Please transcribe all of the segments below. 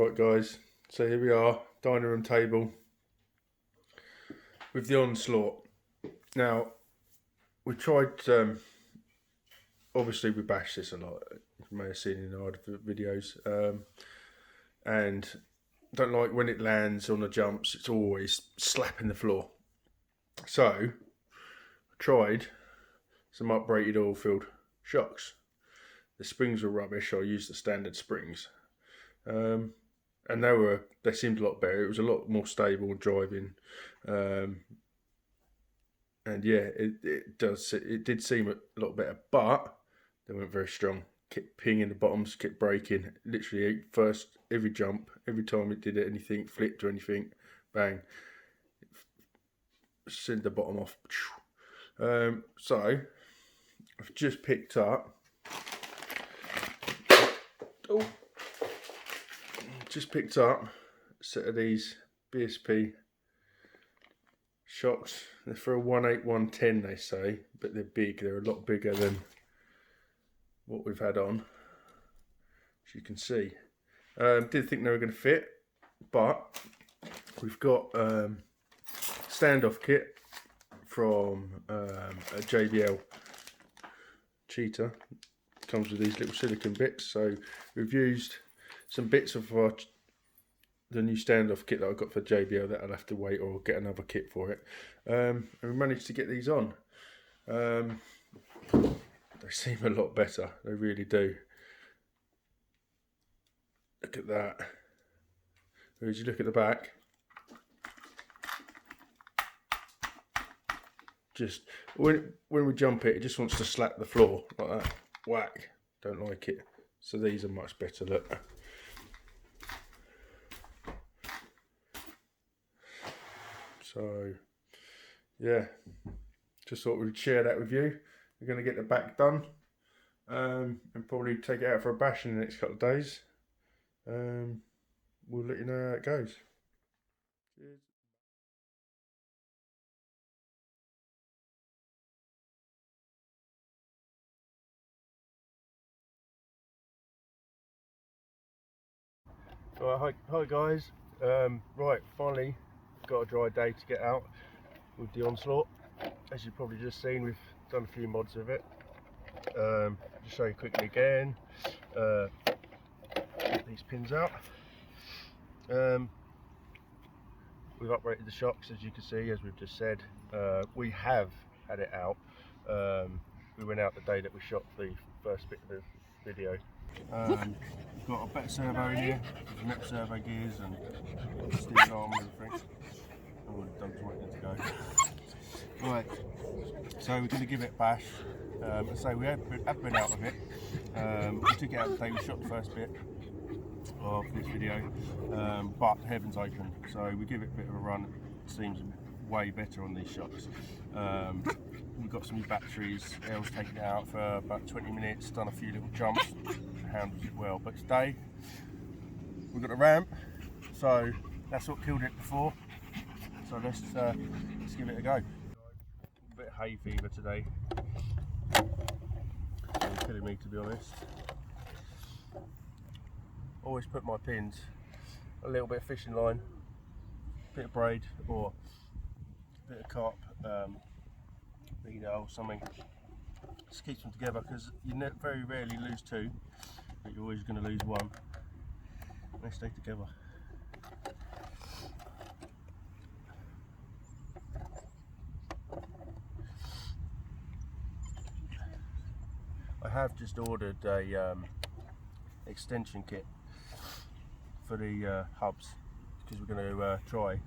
Right guys, so here we are, dining room table with the Onslaught. Now, we tried, obviously we bashed this a lot, you may have seen in our other videos, and don't like when it lands on the jumps, it's always slapping the floor. So, I tried some uprated oil filled shocks. The springs were rubbish, so I used the standard springs. And they seemed a lot better. It was a lot more stable driving, and yeah, it did seem a lot better, but they weren't very strong. Kept pinging the bottoms, kept breaking. Literally every jump, every time it did anything, flipped or anything, bang, send the bottom off. So I've just picked up. Just picked up a set of these BSD shocks. They're for a 18110 they say, but they're big. They're a lot bigger than what we've had on, as you can see. Didn't think they were going to fit, but we've got standoff kit from a JBL Cheetah. Comes with these little silicone bits, so we've used some bits of the new standoff kit that I got for JBL that I'll have to wait or get another kit for it. And we managed to get these on. They seem a lot better, they really do. Look at that. As you look at the back, just when we jump it just wants to slap the floor like that. Whack. Don't like it. So these are much better. Look. So yeah, just thought we'd share that with you. We're going to get the back done, and probably take it out for a bash in the next couple of days. We'll let you know how it goes. Cheers. Right, hi guys. Right, finally got a dry day to get out with the Onslaught. As you've probably just seen, we've done a few mods with it. Just show you quickly again. Get these pins out. We've uprated the shocks, as you can see, as we've just said. We have had it out. We went out the day that we shot the first bit of the video. We've got a better servo in here, net servo gears and steel arm and everything. All the dogs waiting to go. Right, so we're going to give it a bash. So we have been out of it. We took it out the day we shot the first bit of this video, but heaven's open, so we give it a bit of a run. It seems way better on these shots. We've got some new batteries. Elle's taken it out for about 20 minutes, done a few little jumps, handles it well. But today we've got a ramp, so that's what killed it before. So let's give it a go. A bit of hay fever today. It's killing me, to be honest. Always put my pins, a little bit of fishing line, a bit of braid or a bit of carp, or something. Just keeps them together, because you very rarely lose two, but you're always going to lose one. They stay together. I have just ordered a extension kit for the hubs, because we're going to try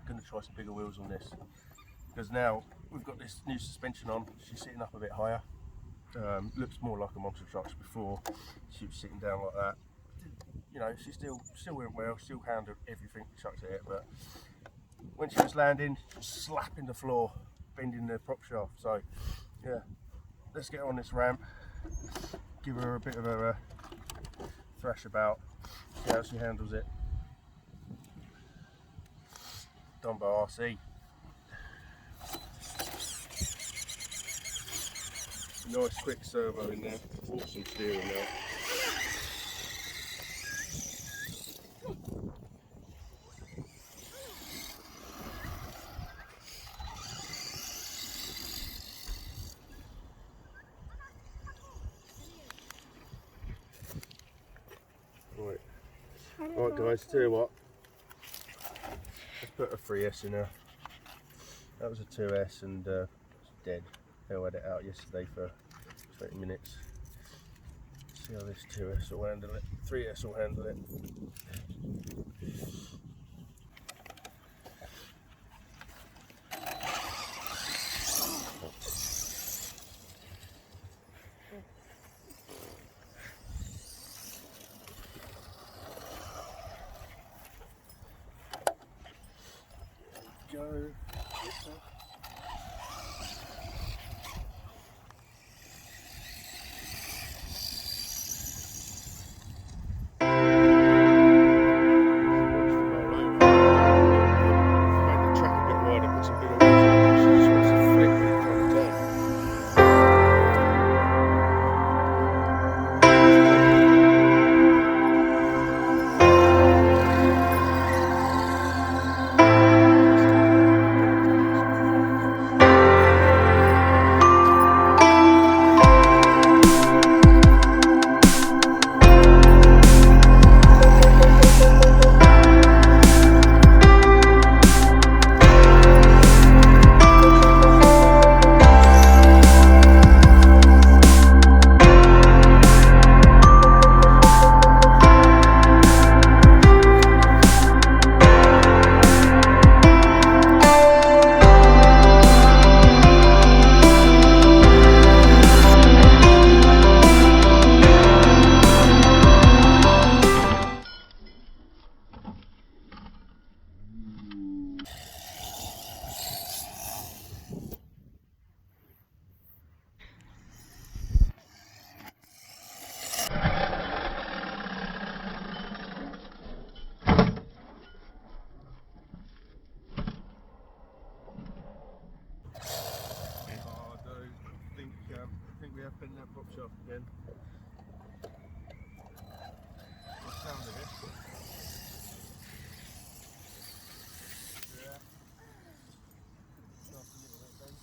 some bigger wheels on this, because now we've got this new suspension on. She's sitting up a bit higher. Looks more like a monster truck. Before she was sitting down like that. You know, she still went well, still handled everything chucked at it, but when she was landing, slapping the floor, bending the prop shaft. So yeah, let's get on this ramp, give her a bit of a thrash about, see how she handles it. Done by RC. Nice quick servo in there, awesome steering now. Right guys, tell you what, let's put a 3S in there. That was a 2S and it's dead. They had it out yesterday for 20 minutes. See how this 2S will handle it. 3S will handle it. Go. I think we have been in that prop shaft again. The sound of it. Yeah. Nasty little bit then.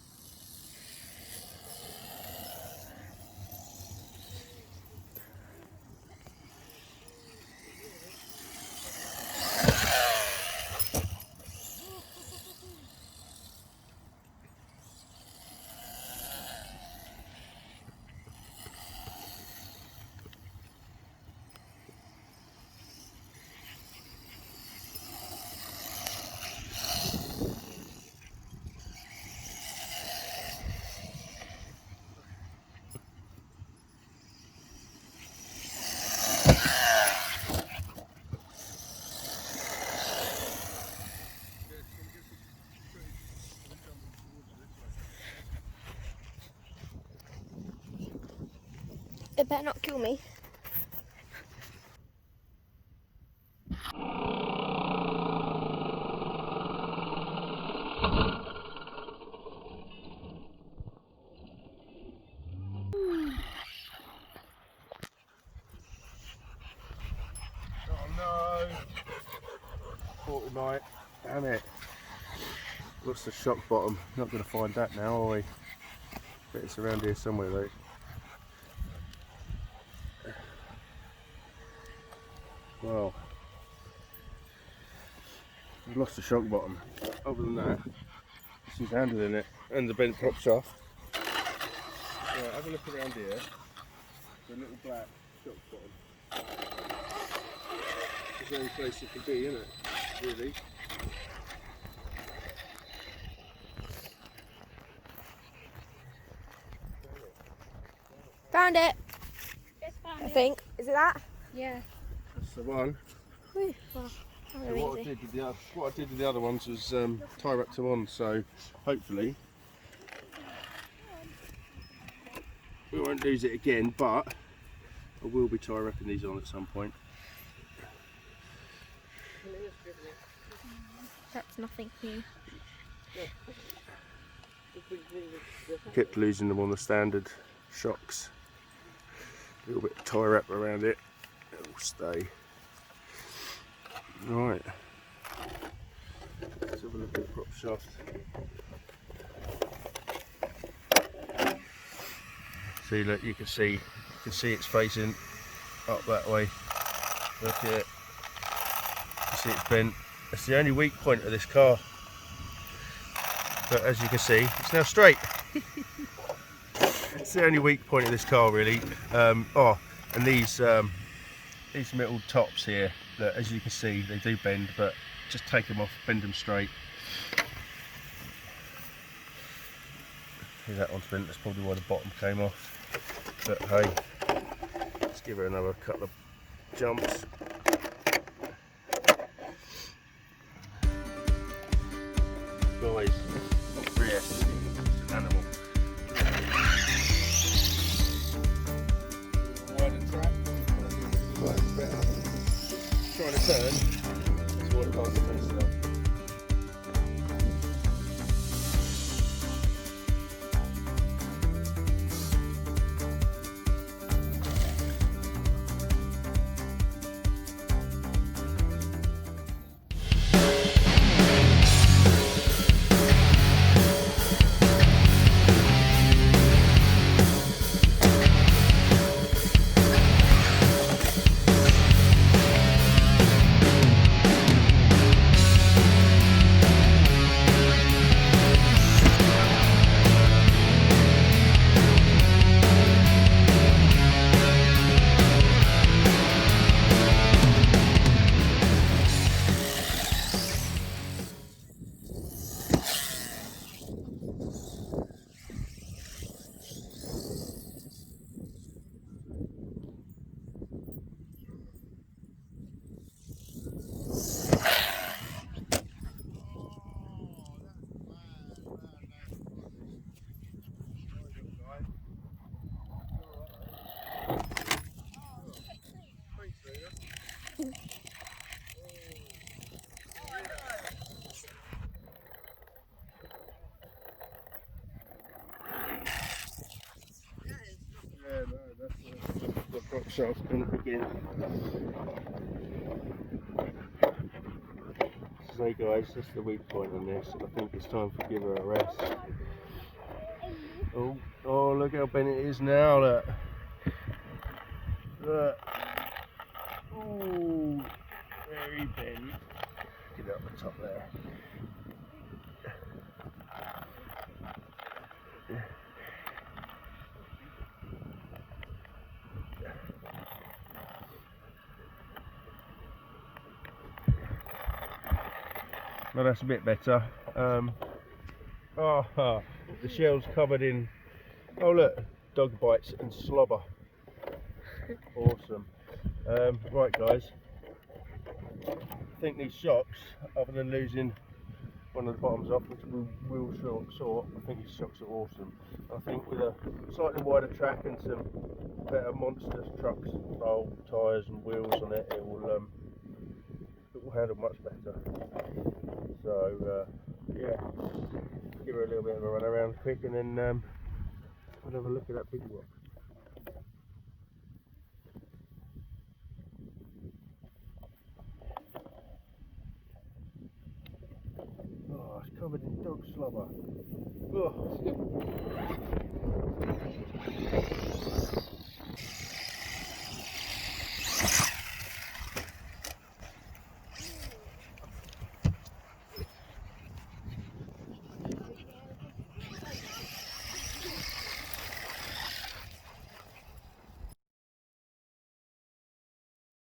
It better not kill me. Oh no! Caught tonight. Damn it. What's the shock bottom? Not going to find that now, are we? Bet it's around here somewhere though. Well, we've lost the shock bottom. Other than that, she's handling it and the bent prop shaft. Right, have a look around here. The little black shock bottom. It's the only place it could be, isn't it? Really. Found it. Just found I it. think. Is it that? Yeah. That's the one. Whew, well, So what I did with the other ones was tie up to one, so hopefully we won't lose it again, but I will be tie wrapping these on at some point. That's nothing new. Kept losing them on the standard shocks. A little bit of tie wrap around it, it'll stay. Right, let's have a look at the prop shaft. See, look, you can see it's facing up that way. Look at it. You see it's bent. That's the only weak point of this car. But as you can see, it's now straight. It's the only weak point of this car, really. Oh, and these metal tops here, look, as you can see, they do bend, but just take them off, bend them straight. See, that one's bent. That's probably why the bottom came off. But hey, let's give her another couple of jumps. Guys, rear, it's an animal. Widen track, better. Trying to turn, that's what it can't turn itself. Yeah, no, that's the front shaft's bent again. So guys, that's the weak point on this. I think it's time to give her a rest. Oh, look how bent it is now, look. Look. Oh, very bent. Get it up the top there. Well, that's a bit better. The shell's covered in, oh look, dog bites and slobber. Awesome. Right guys, I think these shocks, other than losing one of the bottoms off, which we will sort, I think these shocks are awesome. I think with a slightly wider track and some better monster trucks, style tyres and wheels on it, it will handle much better. So yeah, give her a little bit of a run around quick, and then we'll have a look at that big rock. Oh, it's covered in dog slobber. Oh.